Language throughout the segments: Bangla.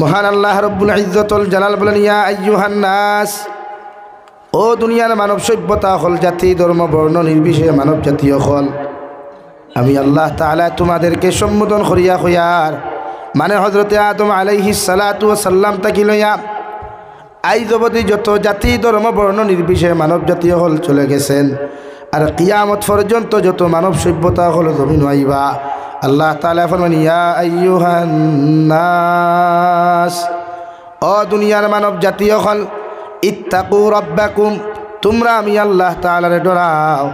মহান আল্লাহ রব্বুল ইজ্জতুল জালাল বলেন, ইয়া আইয়ুহান নাস, ও দুনিয়ার মানব সভ্যতা হল, জাতি ধর্ম বর্ণ নির্বিশেষে মানব জাতীয় হল, আমি আল্লাহ তাআলা তোমাদেরকে সম্বোধন করিয়া হইয়ার মানে হযরতে আদম আলাইহিস সালাতু ওয়াস সালাম তাকি লইয়া আইজ অবধি যত জাতি ধর্ম বর্ণ নির্বিশেষে মানব জাতীয় হল চলে গেছেন, আর কিয়ামত পর্যন্ত যত মানব সভ্যতা হল জমিন আইবা, আল্লাহ তাআলা ফরমান, ইয়া আইয়ুহান নাস, ও দুনিয়ার মানব জাতীয় হল, ইত্তাকু রাব্বাকুম, তোমরা আমি আল্লাহ তাআলারে ডরাও,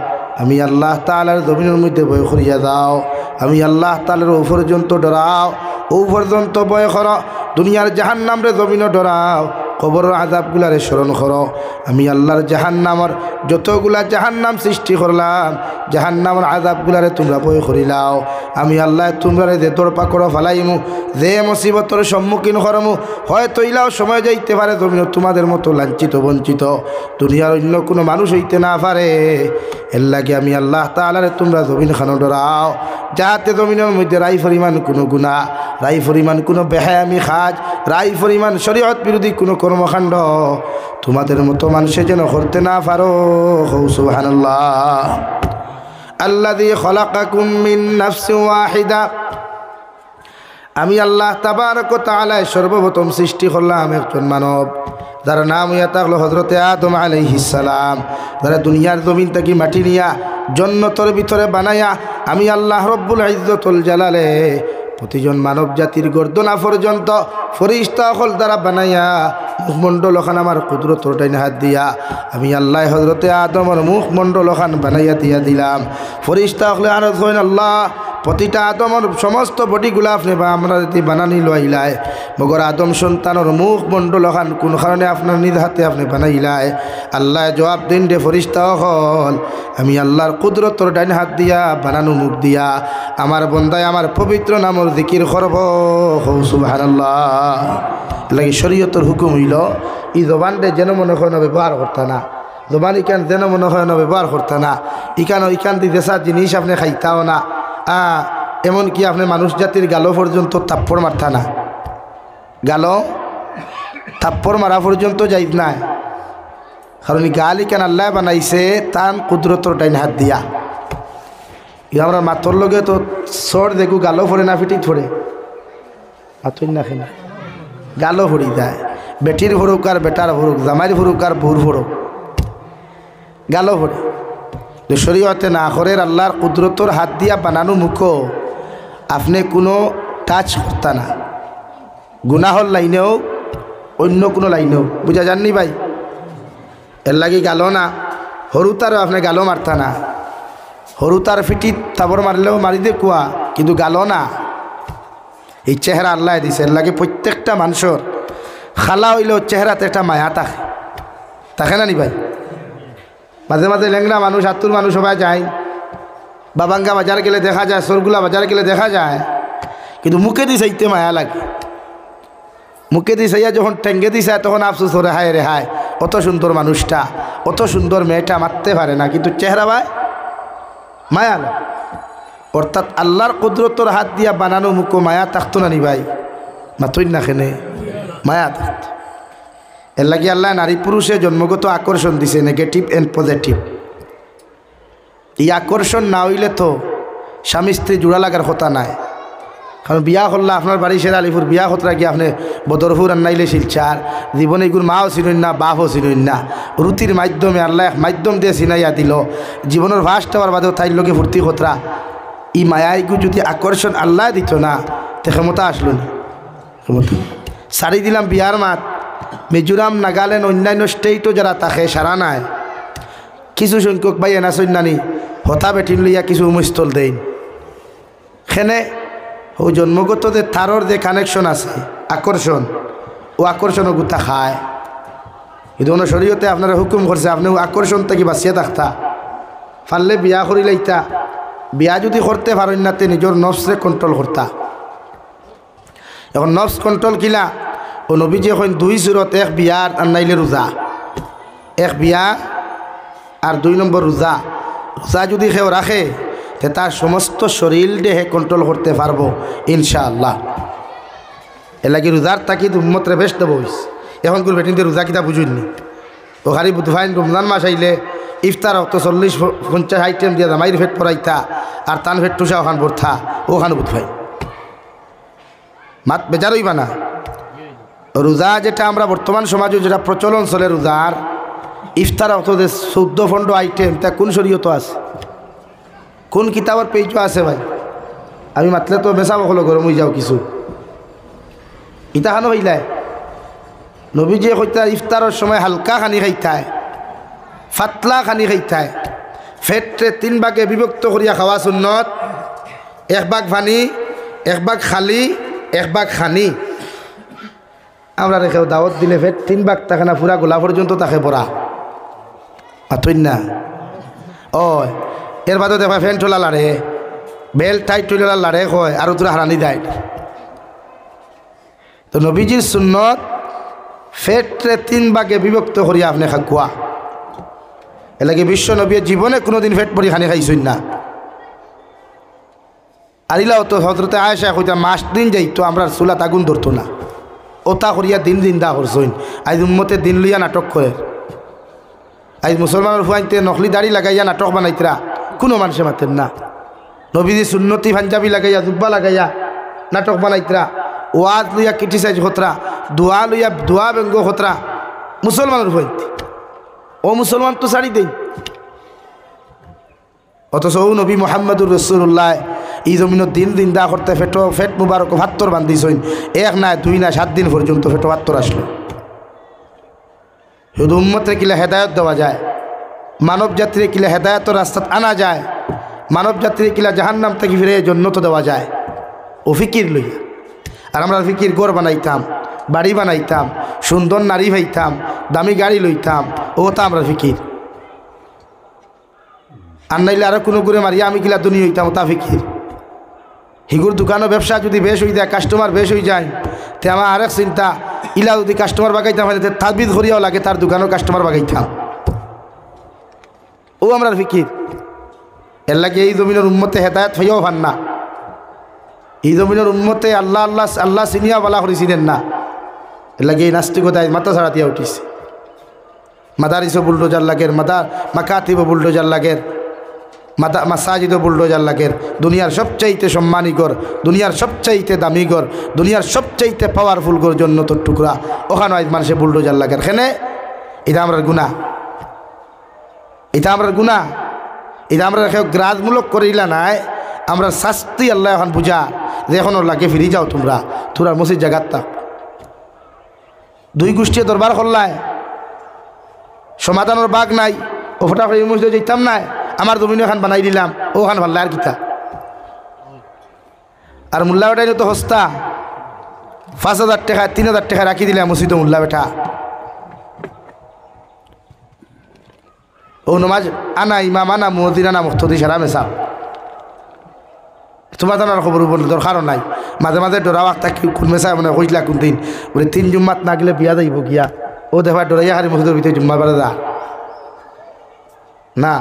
আমি আল্লাহ তাআলার জমিনের মধ্যে ভয় করিয়া দাও, আমি আল্লাহ তাআলার ও পর্যন্ত ডরাও, ও পর্যন্ত ভয় করো, দুনিয়ার জাহান্নামরে জমিনও ডরাও, কবরের আযাবগুলারে স্মরণ করো, আমি আল্লাহর জাহান্নামর যতগুলা জাহান্নাম সৃষ্টি করলাম, জাহান্নামের আযাবগুলারে তোমরা ভয় করিলাও, আমি আল্লাহ তোমরা যে দরপা করো ফালাইমু, যে মুসিবতের সম্মুখীন করমু, হয়তো ইলাও সময় যাইতে পারে জমিন তোমাদের মতো লাঞ্ছিত বঞ্চিত দুনিয়ার অন্য কোনো মানুষ হইতে না পারে, এর লাগে আমি আল্লাহ তাআলারে তোমরা জমিন খানো ডরাও, যাতে জমিনের মধ্যে রাই পরিমাণ কোনো গুনাহ, রাই পরিমাণ কোনো বেহায়ামি কাজ, রাই পরিমাণ শরীয়ত বিরোধী কোনো কর্মকাণ্ড তোমাদের মতো মানুষে যেন করতে না পারো। সুবহানাল্লাহ। আল্লাযী খলাকাকুম মিন নাফসিন ওয়াহিদা, আমি আল্লাহ তাবারক ওয়া তাআলা সর্বপ্রথম সৃষ্টি করলাম একজন মানব, যার নাম হইয়া থাকলো হযরতে আদম আলাইহিস সালাম, যারা দুনিয়ার জমিন থেকে মাটি নিয়া জন্নতের ভিতরে বানায়া আমি আল্লাহ রব্বুল ইজ্জতুল জালালে প্রতিজন মানব জাতির গর্দনা পর্যন্ত ফেরেশতা হল দ্বারা বানাইয়া মুখমণ্ডল খান আমার কুদরতর ডাইন হাত দিয়া আমি আল্লাহ হযরতে আদমের মুখমণ্ডল খান বানাইয়া দিয়া দিলাম। ফেরেশতা হলে আর হইন আল্লাহ প্রতিটা আদমের সমস্ত বডিগুলা আপনি বা আমরা যদি বানানি লইলাই, মগর আদম সন্তানের মুখমণ্ডল খান কোন কারণে আপনার নিজ হাতে আপনি বানাইলাই? আল্লাহ জবাব দিন রে ফেরেশতা হল, আমি আল্লাহর কুদরতর ডাইন হাত দিয়া বানানো মুখ দিয়া আমার বন্দায় আমার পবিত্র নামর জিকির করব। সুবহানাল্লাহ। লাগে শরীয়তের হুকুম হইল ই জবানটা যেন মনে হয় না ব্যবহার করতে না, জবান ইকান যেন মনে হয় না ব্যবহার করতে না, ইকান দিতে সার জিনিস আপনি খাইতাও না, এমনকি আপনি মানুষ জাতির গালো পর্যন্ত থাপ্পড় মারতা না, গালো থাপ্পড় মারা পর্যন্ত যাইত না, কারণ গাল ইকান আল্লাহ বানাইছে তান কুদরতর ডাইন হাত দিয়া। আমরা মাতর লগে তো সর দেখু গালো ফোরে না ফিটি ফোরে, মাতই না খেনা গালো ফড়ি যায়, বেটির ফরুক আর বেটার ফরুক, জামাইর ফরুক আর বউর ফরুক, গালো ফড়ে। শরীয়তে না করে আল্লাহর কুদরতর হাত দিয়া বানানো মুখ আপনি কোনো টাচ করতা না, গুনাহর লাইনেও অন্য কোনো লাইনেও, বুঝা যাননি ভাই? এর লাগি গালো না, হরুতারও আপনি গালো মারতা না, হরুতার ফিটিত তাবর মারলেও মারি দে কুয়া, কিন্তু গালো না। এই চেহারা আল্লাহ দিছে, এর লাগে প্রত্যেকটা মানুষের খালা হইলেও চেহারাতে একটা মায়া থাকে না নি ভাই? মাঝে মাঝে ল্যাংড়া মানুষ আত্মুর মানুষ সবাই যায়, বাবাঙ্গা বাজার গেলে দেখা যায়, সরগুলা বাজার গেলে দেখা যায়, কিন্তু মুখে দি চাইতে মায়া লাগে, মুখে দি চাইয়া যখন ঠেঙ্গে দিছে তখন আফসোস করে হায় রে হায়, অত সুন্দর মানুষটা, অত সুন্দর মেয়েটা মারতে পারে না, কিন্তু চেহারা ভাই মায়া লাগে। অর্থাৎ আল্লাহর কুদরতর হাত দিয়া বানানো মুখ মায়া থাকতো না নি ভাই? মাতই না খেনে মায়া থাকতো। এর লাগে আল্লাহ নারী পুরুষে জন্মগত আকর্ষণ দিছে, নেগেটিভ অ্যান্ড পজিটিভ। এই আকর্ষণ না হইলে তো স্বামী স্ত্রী জোড়া লাগার কথা নাই, কারণ বিয়া করলে আপনার বাড়ি সেরা আলিপুর, বিয়া হতরা গিয়ে আপনি বদরপুর আনাইলে শিলচার, জীবনে এগুলো মাও চিনুন না বাপও চিনুন না, রুতির মাধ্যমে আল্লাহ মাধ্যম দিয়ে চিনাইয়া দিল, জীবনের ভাস হওয়ার বাদেও তাই লোকে ভর্তি হতরা। এই মায়াইগু যদি আকর্ষণ আল্লাহ দিত না তে ক্ষমতা আসলো না, ক্ষমতা সারি দিলাম বিহার মাত, মিজোরাম নাগাল্যান্ড অন্যান্য স্টেটও যারা তাকে সারা নাই, কিছু সংখ্যক ভাই এনা সন্ন্যানি হতা বেটিন লইয়া কিছু মুস্তল দেন, সেনে ও জন্মগত যে তারর যে কানেকশন আছে আকর্ষণ, ও আকর্ষণও গুতা খায়। কিন্তু শরীয়তে আপনারা হুকুম করছে আপনি আকর্ষণ থেকে বাঁচিয়ে থাকতা, পারলে বিয়া করিলাইতা, বিয়া যদি করতে পারেন না তে নিজের নফসরে কন্ট্রোল করতা। এখন নফস কন্ট্রোল কিলা ও নবীজি এখন দুই সুরত, এক বিয়া আর নাইলে রোজা, এক বিয়া আর 2 নম্বর রোজা। রোজা যদি কেউ রাখে তে তার সমস্ত শরীর দেহে কন্ট্রোল করতে পারবো ইনশাআল্লাহ। এর লাগে রোজার তাকি উম্মতরে বেশ দেবো হইস এখন করে বেটিনতে রোজা কিতা বুঝুননি ও খালি বুধফাইন রমজান মাস আইলে ইফতার অত 40-50 আইটেম দিয়ে দামাইর ফেট পরাইতা আর তান ফেট টুসা ওখান ভরথা ওখানে বুধফাইন মাত বেজার হইবা না রোজা যেটা আমরা বর্তমান সমাজে যেটা প্রচলন চলে রোজার ইফতার অত যে 14-15 আইটেম তা কোন শরীয়ত আছে কোন কিতাবের পেজও আছে ভাই আমি মাতলে তো বেচা বকলো গরম হয়ে যাও কিছু ইতাখানো হইলায় নবীজি কইতা ইফতারের সময় হালকা খানি খাইতায় ফাতলা খানি খাইতায় ফেটে 3 ভাগে বিভক্ত করিয়া খাওয়া সুন্নত 1 ভাগ পানি 1 ভাগ খালি 1 ভাগ খানি আমরা রেখেও দাওয়াত দিলে ফেট 3 ভাগ থাকে না পুরা গোলা পর্যন্ত তাকে পড়া আতই না ও এর বাদে দেখা ফ্যান টোলা লাড়ে বেল টাইট টোলা লাড়ে কয় আর তোরা হারানি দেয় তো নবীজির সুন্নত ফেটে 3 ভাগে বিভক্ত করিয়া আপনি খাকুয়া এলাকে বিশ্ব নবীর জীবনে কোনোদিন ফেট পরি খানি খাইছই না আরিলাও তো হজরতে আয়েশা কইতা মাস দিন যাইতো আমরা চুলাত আগুন ধরতো না ওতা করিয়া দিন দিন দা করছইন আজ উম্মতে দিন লইয়া নাটক করে আজ মুসলমানের ফুয়াইতে নকলি দাড়ি লাগাইয়া নাটক বানাইতরা কোনো মানুষে মাতেন না নবীজি সুন্নতি পাঞ্জাবি লাগাইয়া জুব্বা লাগাইয়া নাটক বানাইতরা ওয়াজ লইয়া ক্রিটিসাইজ হতরা দোয়া লইয়া দোয়া ব্যঙ্গ হতরা মুসলমানের ফুয়াইতে ও মুসলমান তো ছাড়ি দেই অথচ ও নবী মোহাম্মদুর রসুল্লাহ এই জমিনের দিন দিন দা করতে ফেট মুবারক ভাত্তর বান্ধিছইন 1 না 2 না 7 দিন পর্যন্ত ফেটো ভাত্তর আসলো শুধু উম্মতে কিলা হেদায়ত দেওয়া যায় মানব জাতিরে কিলা হেদায়তের রাস্তাত আনা যায় মানব জাতিরে কিলা জাহান্নাম থেকে ফিরে জন্নত দেওয়া যায় ও ফিকির লইয়া আর আমরা ফিকির গড় বানাইতাম বাড়ি বানাইতাম সুন্দর নারী হইতাম দামি গাড়ি লইতাম ও তা আমরা ফিকির আর নাইলে আরো কোনো করে মারিয়া আমি কিলা দুনি হইতাম তা ফিকির হিগুর দোকানও ব্যবসা যদি বেশ হয়ে যায় কাস্টমার বেশ হয়ে যায় তে আমার আরেক চিন্তা ইলা যদি কাস্টমার বাগাইতাম হলে তাবিদ করিয়াও লাগে তার দোকানও কাস্টমার বাগাইতাম ও আমরা ফিকির এর লাগে এই জমিনের উম্মতে হেদায়ত হইয়াও ভান না এই জমিনের উম্মতে আল্লাহ আল্লাহ আল্লাহ চিনিয়া বলা করেছিলেন না এর লাগে এই নাস্তিকতায় মাথা ছাড়া দিয়া উঠিছে মাদারিসও বুলডোজার লাগের মাকাতিবও বুলডোজার লাগের মাসাজিদও বুলডোজার লাগের দুনিয়ার সবচাইতে সম্মানী গর দুনিয়ার সবচাইতে দামি গর দুনিয়ার সবচাইতে পাওয়ারফুল গর জন্য তোর টুকরা ওখানে আজ মানুষের বুলডোজার লাগের এখানে এটা আমরা গুণা এটা আমরা গুণা এটা আমরা গ্রাজমূলক করিলা নাই আমরা শাস্তি আল্লাহ এখন বুঝা যে এখন লাগে ফিরে যাও তোরা মসজিদ জাগাত 2 গোষ্ঠী দরবার করলায় সমাধানের বাঘ নাই ও ফটা করে মসজিদে যেতাম নাই আমার জমিন এখান বানাই দিলাম ওখান ভাল্লা আর কিতা আর মোল্লা বেটাই তো হস্তা 5,000 টাকা 3,000 টাকা রাখি দিলাম মসজিদ মোল্লা বেটা ও নমাজ আনা ইমাম আনা মুয়াজ্জিন আনা মুক্তদি সারা মেসাব তোমার জানার খবর দরকারও নাই মাঝে মাঝে ডরাও একটা কোন মেসায় মানে কইলা কোন দিন বলে 3 জুম্মাত না গেলে বিয়া যাইব গিয়া ও দেখা ডরাইয়া হারি মসজিদের ভিতরে জুম্মা বেড়ে যা না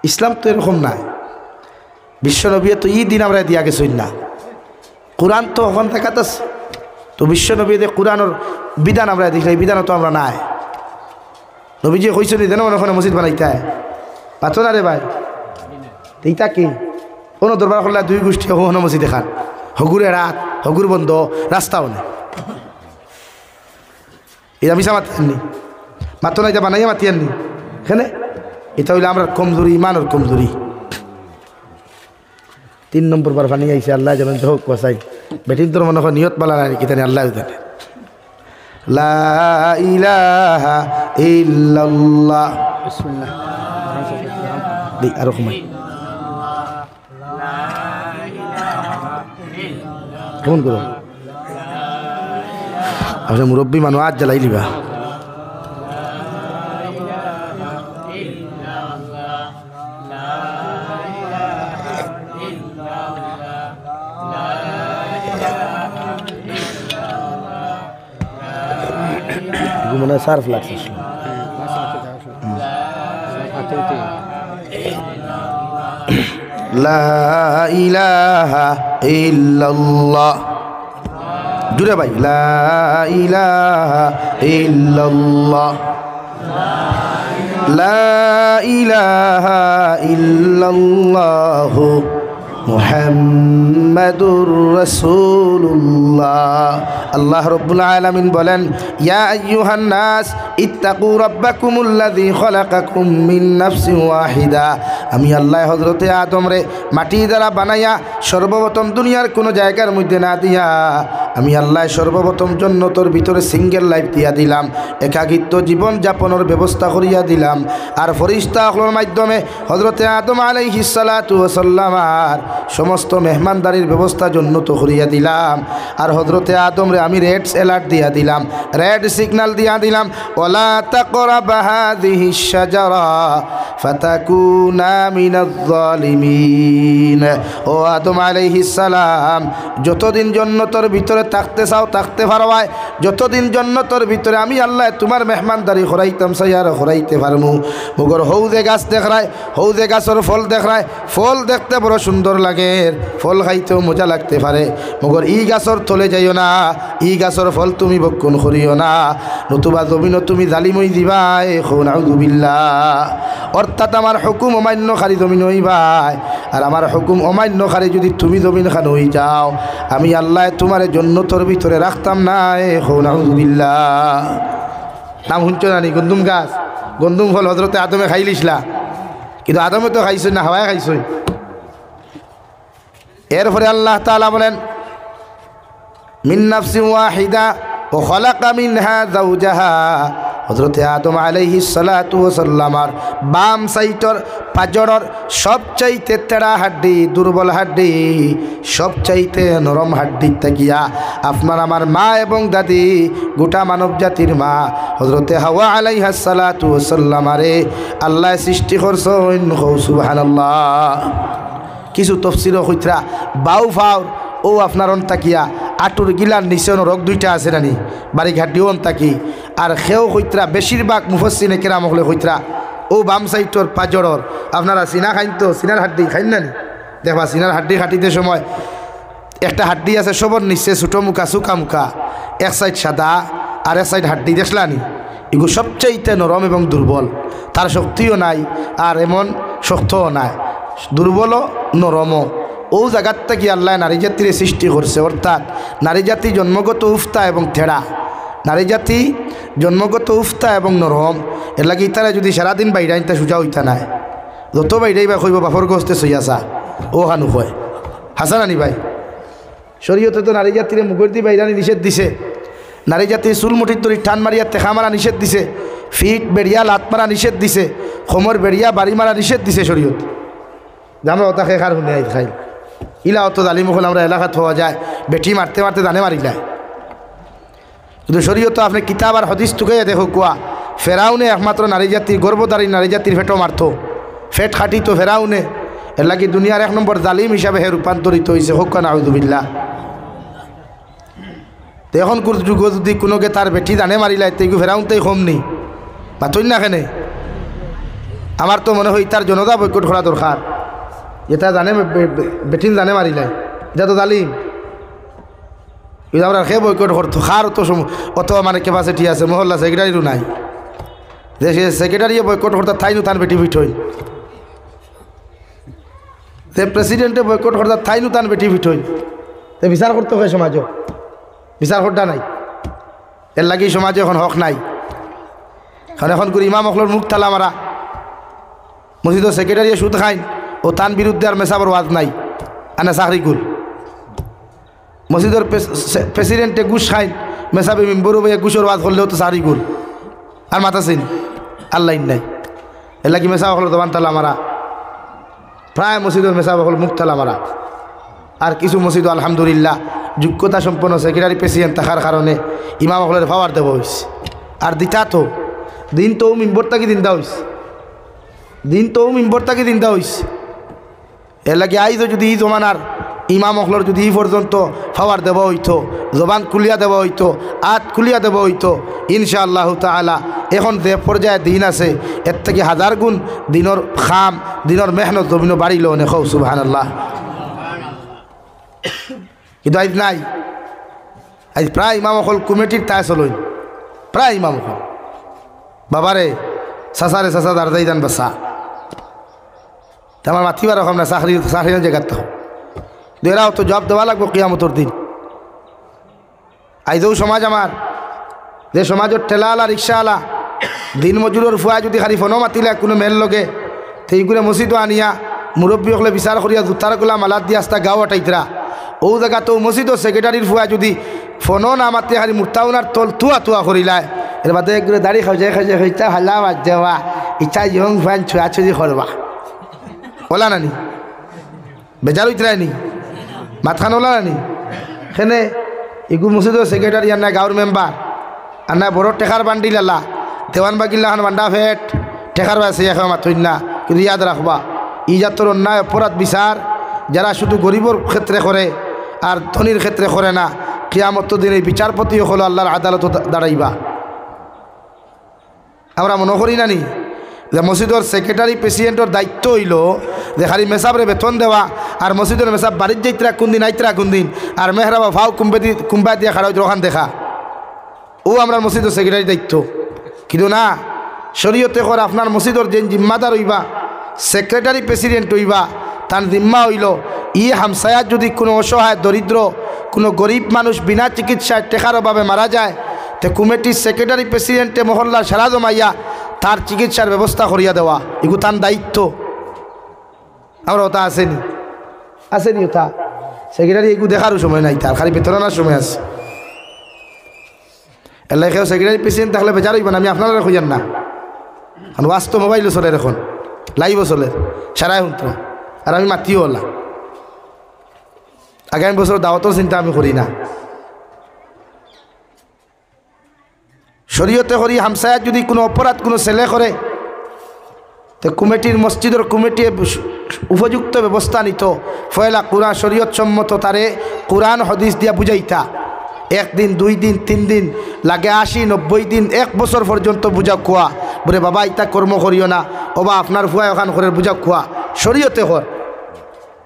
ইসলাম তো এরকম নাই বিশ্বনবী তো এই দিন আমরা দিয়া গেছই না কোরআন তো ওখান দেখাতেছে তো বিশ্বনবীদের কোরআনের বিধান আমরা দেখি এই বিধানও তো আমরা নাই নবীজি কইছেন যেন ওখানে মসজিদ বানাইতে হয় পাচ্ছ না রে ভাই এইটা কি কোনো দরবার করলে 2 গোষ্ঠী ওখানে মসজিদ দেখান হগুরে রাত হগুর বন্ধ রাস্তাও নেই এটা মিশা মাতি আননি মাত্র না এটা বানাইয়া মাতি আননি এখানে এটা হইলে আমরা কমজোরি ইমানের কমজোরি 3 নম্বর বার বানিয়ে আইসে আল্লাহ যেমন হোক কসাই বেটিন তোর মনে হয় নিয়ত বালা নাই কি জানি আল্লাহ জানে লা ইলাহা ইল্লাল্লাহ বিসমিল্লাহ দেই আর রকম কেমন করো আপনি মুরব্বী মানুষ আজ জ্বালাই লিবা মনে হয় সার্ফ লাগছে লা ইলাহা ইল্লাল্লাহ জুড়ে ভাই, লা ইলাহা ইল্লাল্লাহ, লা ইলাহা ইল্লাল্লাহ মুহাম্মাদুর রাসূলুল্লাহ। আল্লাহ রাব্বুল আলামিন বলেন, ইয়া আইয়ুহান নাস ইত্তাকু রাব্বাকুমুল্লাযী খালাকাকুম মিন নাফসিন ওয়াহিদা। আমি আল্লাহ হযরতে আদম রে মাটি দ্বারা বানাইয়া সর্বপ্রথম দুনিয়ার কোনো জায়গার মধ্যে না দিয়া আমি আল্লাহ সর্বপ্রথম জন্নতর ভিতরে সিঙ্গেল লাইফ দিয়া দিলাম, একাকিত্ব জীবন যাপনের ব্যবস্থা করিয়া দিলাম। আর ফেরেশতাগুলোর মাধ্যমে হযরতে আদম আলাইহিস সালাতু ওয়াস সালাম আর সমস্ত মেহমানদারির ব্যবস্থা জন্নত করিয়া দিলাম। আর হযরতে আদম রে আমি রেড অ্যালার্ট দিয়া দিলাম, রেড সিগন্যাল দিয়া দিলাম, ওয়ালা তাকরাবা হাযিহিশ শাজারা ফাতাকুনা মিনাজ জালিমিন। ও আদম আলাইহিস সালাম, যতদিন জন্নতর ভিতরে থাকতে চাও থাকতে পারবাই, যতদিন জন্নতর ভিতরে আমি আল্লাহ তোমার মেহমানদারি করাইতাম চাই আর করাইতে পারমু। মগর হৌদে গাছ দেখায়, হৌদে গাছের ফল দেখায়, ফল দেখতে বড় সুন্দর লাগে, ফল খাইতেও মজা লাগতে পারে, মগর ই গাছর তলে যাইও না, ই গাছর ফল তুমি বক্ষণ করিও না, নতুবা জমিন তুমি জালিমই দিবাই। নাউযুবিল্লাহ। অর্থাৎ আমার হুকুম অমান্যকারী জমিন হইবাই, আর আমার হুকুম অমান্যকারী যদি তুমি জমিন খান হয়ে যাও, আমি আল্লাহ তোমার জন্নতর ভিতরে রাখতাম না। নাউযুবিল্লাহ। নাম শুনছো নানি? গন্দুম গাছ, গন্দুম ফল হযরতে আদমে খাইলিসলা, কিন্তু আদমে তো খাইছ না, হাওয়ায় খাইছ। এরপরে আল্লাহ তাআলা বলেন, মিন নাফসিন ওয়াহিদা ও খালাকা মিনহা যাওজাহা। হযরতে আদম আলাইহিস সালাতু ওয়াস সালামার বাম সাইডর পাজরের সবচাইতে তেড়া হাড্ডি, দুর্বল হাড্ডি, সবচাইতে নরম হাড্ডি থাকিয়া আপনার আমার মা এবং দাদি, গোটা মানব জাতির মা হযরতে হাওয়া আলাইহাস সালাতু ওয়াস সালামারে আল্লাহ সৃষ্টি করছেন। সুবহানাল্লাহ। কিছু তফসির কইত্রা বাউ ফাউর ও আপনার অন্তাকিয়া আটুর গিলার নিচে রোগ দুইটা আছে নানি, বাড়ি ঘাটিও অন্তাকি। আর সেও কইত্রা বেশিরভাগ মুফাসসিনে কেরাম হলে কইত্রা ও বাম সাইডর পাজরর আপনারা সিনা খাইন তো, সিনার হাড্ডি খাইন নানি? দেখবা সিনার হাড্ডি খাটিতে সময় একটা হাড্ডি আছে সবর নিচে ছোটো মুখা চুকা মুখা, এক সাইড সাদা আর এক সাইড হাড্ডি, দেখলানি? এগুলো সবচাইতে নরম এবং দুর্বল, তার শক্তিও নাই আর এমন শক্তও নাই, দুর্বলও নরমও। ও জায়গার থেকে আল্লাহ নারী জাতির সৃষ্টি করছে। অর্থাৎ নারী জাতি জন্মগত উফতা এবং থেড়া, নারী জাতি জন্মগত উফতা এবং নরম। এর লাগে ইতারা যদি সারাদিন বাইরে আনতে সোজা হইতা নাই, যত বাইরেই বা কইব বাফর গোস্তে সইয়াছা ও হানু কয়, হাসা নানি ভাই? শরীয়তে তো নারী জাতির মুখের দিয়ে বাইরানি নিষেধ দিছে, নারী জাতির চুল মুঠির তরি টান মারিয়া তেখা মারা নিষেধ দিছে, ফিট বেড়িয়া লাত মারা নিষেধ দিছে, খমর বেড়িয়া বাড়ি মারা নিষেধ দিছে শরীয়ত। আমরা ওটা খেয়ে খার শুনে খাই ইলা অত জালিম হল আমরা এলাকাত হওয়া যায়, বেটি মারতে মারতে জানে মারিলায়। কিন্তু শরীয়ত আপনি কিতাব আর হদিস তুকে দেখো কুয়া ফেরাউনে একমাত্র নারী জাতির গর্ভধারী নারী জাতির ফেটও মারত, ফেট খাটিত ফেরাউনে। এর লাগি দুনিয়ার এক নম্বর জালিম হিসাবে হে রূপান্তরিত হয়েছে। হোক নাউযুবিল্লাহ। তো এখন যুগ যদি কোনোকে তার বেটি জানে মারিলায় তো ফেরাউনতেই কম নেই বা তৈন না কেনে। আমার তো মনে হয় তার জনতা বৈকট করা দরকার, এটা জানে বেটিন জানে মারিলায়, এটা তো জালিম। আমরা সে বৈকট করতো খার অত মানে ক্যাপাসিটি আছে, মহল্লা সেক্রেটারিও নাই, যে সে সেক্রেটারিও বৈকট করতে থাইনু তার বেটি ফিট হই, যে প্রেসিডেন্টে বৈকট করতে থাইনু তার বেটি ফিট হই। তো বিচার করতে হয় সমাজও, বিচার করতে নাই। এর লাগি সমাজে এখন হক নাই। কারণ এখন করে ইমাম অখলোর মুখ থালা মারা, মসজিদের সেক্রেটারিয়ে সুদ খাইন ও তার বিরুদ্ধে আর মেসাবর ওয়াজ নাই, আনা চাকরি গুল। মসজিদের প্রেসিডেন্টে ঘুষ খাইন, মেসাবে মেম্বরও ভাইয়া ঘুষের ওয়াজ করলেও তো চাকরি গুল আর মাথা চিন আল্লাহ নাই। এর লাগি মেসাব হল দোকান তালা মারা, প্রায় মসজিদের মেসাব হল মুখ তালা মারা। আর কিছু মসজিদ আলহামদুলিল্লাহ যোগ্যতা সম্পন্ন সেক্রেটারি প্রেসিডেন্ট থাকার কারণে ইমাম হলের পাওয়ার দেওয়া হয়েছে। আর দিতা তো দিন তো মিম্বর তাকে দিন দেওয়া হয়েছে, দিন তো মিম্বর তাকে দিন দেওয়া হয়েছে। এর লাগে আইজও যদি ই জমানার ইমাম অখলর যদি ই পর্যন্ত পাওয়ার দেওয়া হইতো, জবান খুলিয়া দেওয়া হইতো, আত খুলিয়া দেওয়া হইতো, ইনশাআল্লাহ তাআলা এখন যে পর্যায়ে দিন আছে এর থেকে হাজার গুণ দিনের খাম, দিনের মেহনত জমিনও বাড়িল অনেক। সুবহানাল্লাহ। কিন্তু আজ নাই, আজ প্রায় ইমাম অকল কমিটির তাই চলইন প্রায় ইমাম অকল বাবারে চাচারে চাচা দাঁড়াই যান বাসা আমার মাতিবার রকম না চাকরি চাকরি জায়গার তো এরাও তো জব দেওয়া লাগবো কিয়ামতর দিন আইজও সমাজ আমার যে সমাজের ঠেলাওয়ালা রিক্সাওয়ালা দিন মজুরের ফুয়া যদি খালি ফোনও মাতিলে কোনো মেল লগে সেইগুলো মসজিদও আনিয়া মুরব্বী হলে বিচার করিয়া জুতার গোলা মালাত দিয়ে আস্তা গাঁও আটাইতরা ও জায়গা তো মসজিদও সেক্রেটারির ফুয়া যদি ফোনও না মাতি খালি মুর্তাউনার তল তুয়া তুয়া করিলায় এর বাদে একগুলো দাড়ি খাওয়া খাইতা হাল্লা বাজ যাওয়া ইচ্ছা ইয়ং ফ্যান ছুঁয়াছুঁজি করবা ওলা নানি বেজার উতরায় নি মাথান ওলা নানি সেনে এগু মসজিদও সেক্রেটারি আর না গাঁৱৰ মেম্বার আর না বড় টেকার বান্ডিল আল্লাহ দেওয়ান বাগিল্লা খান বান্ডা ফেট টেকার বাসে এখন মাথুন না কিন্তু ইয়াদ রাখবা ই জাতর অন্যায় অপরাধ বিচার যারা শুধু গরিবর ক্ষেত্রে করে আর ধনীর ক্ষেত্রে করে না কিয়ামত দিন এই বিচারপতি হলো আল্লাহর আদালত দাঁড়াইবা আমরা মনে করি নানি যে মসজিদের সেক্রেটারি প্রেসিডেন্টর দায়িত্ব হইল যে খালি মেসাবরে বেতন দেওয়া আর মসজিদের মেসাব বাড়ির যাইতরা কোন দিন আইতরা কোন দিন আর মেহরাবা ভাও কুম্বা দিয়ে খাড়া রোহান দেখা ও আমরা মসজিদের সেক্রেটারি দায়িত্ব কিন্তু না শরীয়তে কর আপনার মসজিদের যে জিম্মাদার হইবা সেক্রেটারি প্রেসিডেন্ট হইবা তার জিম্মা হইল ই হামসায়াত যদি কোনো অসহায় দরিদ্র কোনো গরিব মানুষ বিনা চিকিৎসায় টেকার অভাবে মারা যায় তো কমিটির সেক্রেটারি প্রেসিডেন্টে মহল্লার সারা জমাইয়া তার চিকিৎসার ব্যবস্থা করিয়া দেওয়া এগুলো তার দায়িত্ব আমরা ওটা আসেনি ওটা সেক্রেটারি এগুলো দেখারও সময় নাই তার খালি বেতনার সময় আছে এলাকায় সেক্রেটারি প্রেসিডেন্ট থাকলে বেচার হইবেন আমি আপনারা খুঁজেন না কারণ ওয়াস্ত মোবাইলও চলে এখন লাইভও চলে সারাই শুনতো আর আমি মাতিও হলাম আগামী বছর দাওয়াতের চিন্তা আমি করি না শরীয়তে করি হামসায়াত যদি কোনো অপরাধ কোনো ছেলে করে তো কমিটির মসজিদের কমিটি উপযুক্ত ব্যবস্থা নিত ফয়লা কোরআন শরীয়ত সম্মত তারে কোরআন হাদিস দিয়া বুঝাইতা একদিন 2 দিন 3 দিন লাগে 80-90 দিন 1 বছর পর্যন্ত বুঝা খোয়া বলে বাবা ইতা কর্ম করিও না ওবা আপনার ফুয়া ওখান করে বুঝা খোয়া শরীয়তে কর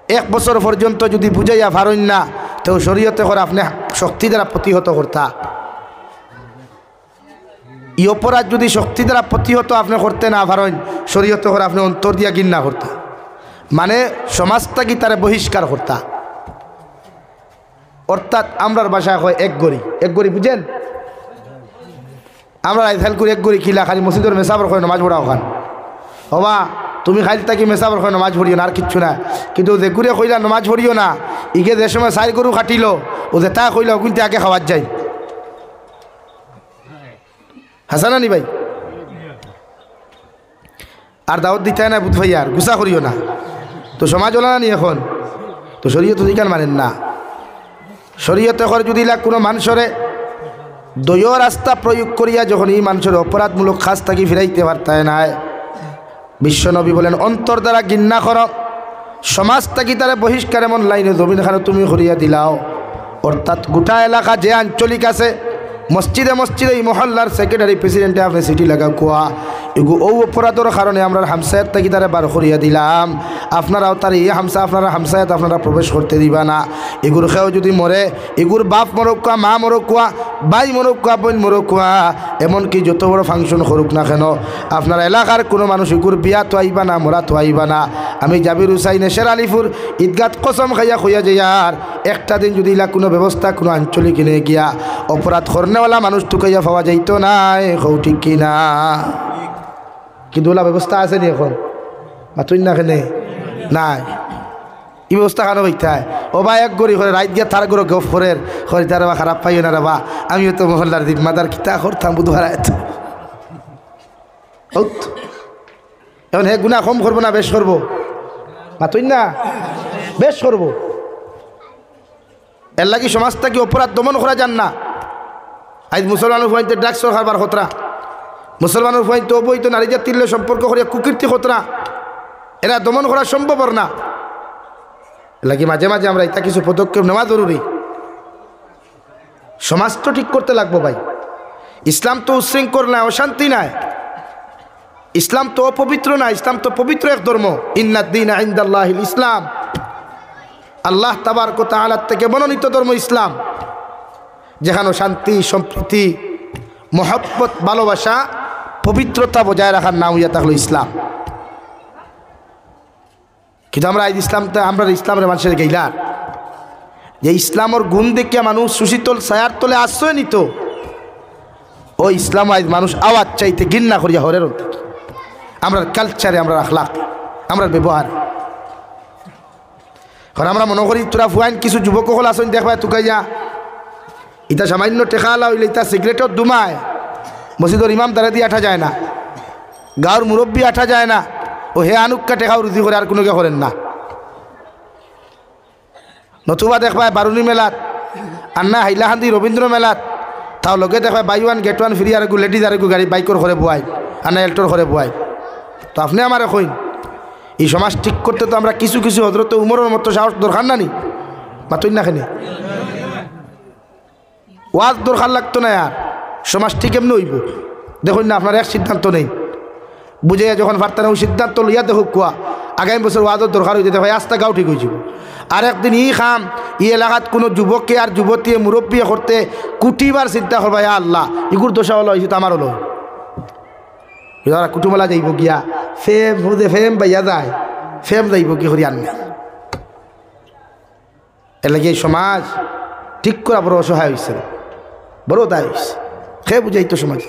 1 বছর পর্যন্ত যদি বুঝাইয়া পারেন না তো শরীয়তে কর আপনি শক্তি দ্বারা প্রতিহত করতা ই অপরাধ যদি শক্তি দ্বারা প্রতিহত আপনি করতে না পারেন শরীয়তে কর আপনি অন্তর দিয়া ঘৃণা করতা মানে সমাজটাকে তারে বহিষ্কার করতা অর্থাৎ আমরার ভাষায় হয় এক গড়ি বুঝেন আমরা খেয়াল করি এক গড়ি খিলা খালি মসজিদের মেসাবর হয় নামাজ পড়া ওখান হবা তুমি খালি তাকে মেসাবর হয় নামাজ পড়িও না আর কিচ্ছু না কিন্তু যে ঘুরে কইলা নামাজ পড়িও না ইগে যে সময় 4 গরু কাটিল ও যে তা কইল কিন্তু আগে খাওয়ার যায় হাসানা নি ভাই আর দাওয়াত দিতে না বুধ ভাই আর গুসা করিও না তো সমাজ ওলা না নি এখন তো শরীয়ত অধিকার মানেন না শরীয়তে করে যদি কোনো মানুষরে দলীয় রাস্তা প্রয়োগ করিয়া যখন এই মানুষের অপরাধমূলক কাজ থাকি ফিরাইতে পারতায় না বিশ্বনবী বলেন অন্তর দ্বারা ঘৃণা কর সমাজ থাকি তারা বহিষ্কার এমন লাইনে জমিন খানে তুমি করিয়া দিলাও অর্থাৎ গোটা এলাকা যে আঞ্চলিক আছে মসজিদে এই মহল্লার সেক্রেটারি প্রেসিডেন্টে আপনি চিঠি লাগা কোয়া এগু ও অপরাধের কারণে আমরা হামসায়াত থাকি তারা বার করিয়া দিলাম আপনারাও তার এই আপনারা হামসায়াত আপনারা প্রবেশ করতে দিবা না এগুর খেয়েও যদি মরে এগুর বাপ মরকুয়া মা মরকুয়া ভাই মরকুয়া বোন মরকুয়া এমনকি যত বড় ফাংশন করুক না কেন আপনার এলাকার কোনো মানুষ এগুর বিয়া তো আইবা না মরা তো আইবা না আমি জাবির হুসাইনে শের আলিপুর ঈদগাত কসম খাইয়া খুঁয়া যাইয়ার একটা দিন যদি কোনো ব্যবস্থা কোনো আঞ্চলিক কিনে গিয়া অপরাধ করনেওয়ালা মানুষ টুকাইয়া পাওয়া যাইতো না কৌ ঠিক কিনা কিন্তু ওলা ব্যবস্থা আছে নি এখন মাতুন না কেনে নাই এই ব্যবস্থা কেন হইতায় ও বা এক গড়ি করে রাইত গিয়া তার গরো গফ করে তার বা খারাপ পাইও না রে বা আমিও তো মহল্লার দিমাদার কিতা করতাম বুধ হারায় এখন হে গুণা কম করবো না বেশ করবো মাতুন না বেশ করবো এর লাগি সমাজটা কি অপরাধ দমন করা যান না আজ মুসলমানের ফুয়াইতে ড্রাগস খাবার খতরা মুসলমানের ফুয়াইতে অবৈধ নারী জাতির সম্পর্ক করিয়া কুকীর্তি খতরা এরা দমন করা সম্ভব না লাগি মাঝে মাঝে আমরা এটা কিছু পদক্ষেপ নেওয়া জরুরি সমাজ তো ঠিক করতে লাগবো ভাই ইসলাম তো উশৃঙ্খল নাই অশান্তি নাই ইসলাম তো অপবিত্র না ইসলাম তো পবিত্র এক ধর্ম ইন্নাদ-দীনা ইনদাল্লাহিল ইসলাম আল্লাহ তাবারক ওয়া তাআলা থেকে মনোনীত ধর্ম ইসলাম যেখানে শান্তি সম্প্রীতি মহব্বত ভালোবাসা পবিত্রতা বজায় রাখার নাম হইয়া থাকলো ইসলাম। কিন্তু আমরা ইসলামের মানুষের গেইলার যে ইসলামের গুণ দেখিয়া মানুষ সুশীতল ছায়ার তলে আশ্রয় নিত, ও ইসলাম আজ মানুষ আওয়াজ চাইতে ঘৃণা করিয়া হরের আমরা কালচারে, আমরা আখলাক, আমরা ব্যবহার। কারণ আমরা মনে করি তোরা ফুয়াইন কিছু যুবক হল আসেন দেখবাই তুকাইয়া ইটা সামান্য টেকালা হইলে ইটা সিগারেটও দুমায়, মসজিদর ইমাম তারা দিয়ে আঠা যায় না, গাঁর মুরব্বী আঠা যায় না, ও হে আনুক্কা টেকাও রুজি করে আর কোনোকে করেন না। নতুবা দেখবাই বারুনি মেলাত আন্না হাইলাহান্দি রবীন্দ্র মেলাত তাও লগে দেখবাই বাই ওয়ান গেট ওয়ান ফ্রি, আর লেডিজ আর গাড়ি বাইকর ঘরে বয়াই, আন্না এল্টোর ঘরে বয়াই। তো আপনি আমার কইন এই সমাজ ঠিক করতে তো আমরা কিছু কিছু হজরত উমরের মতো সাহস দরকার না নি মাতুই না খানি ওয়াজ দরকার লাগতো না। আর সমাজ ঠিক এমনি হইব। দেখুন না আপনার এক সিদ্ধান্ত নেই, বুঝে যখন পারতেন ওই সিদ্ধান্ত লইয়া দেখুক কুয়া আগামী বছর ওয়াজের দরকার হইতে ভাই আস্তা গাও ঠিক হয়ে যাব। আর একদিন ই খাম ই এলাকাত কোনো যুবককে আর যুবতী মুরব্বী করতে কুটিবার চিন্তা করবা, আল্লাহ ইগুর দোষা হলো হয়েছে তো আমার হলো কুটুমেলা যাইব গিয়া ফেম হুদে ফেম বাইয়া যায়, ফেম যাইব কি করি আন এলাকি এই সমাজ ঠিক করা বড় অসহায় হয়েছে, বড় দায় হয়েছে। খে বুঝাই তো সমাজ।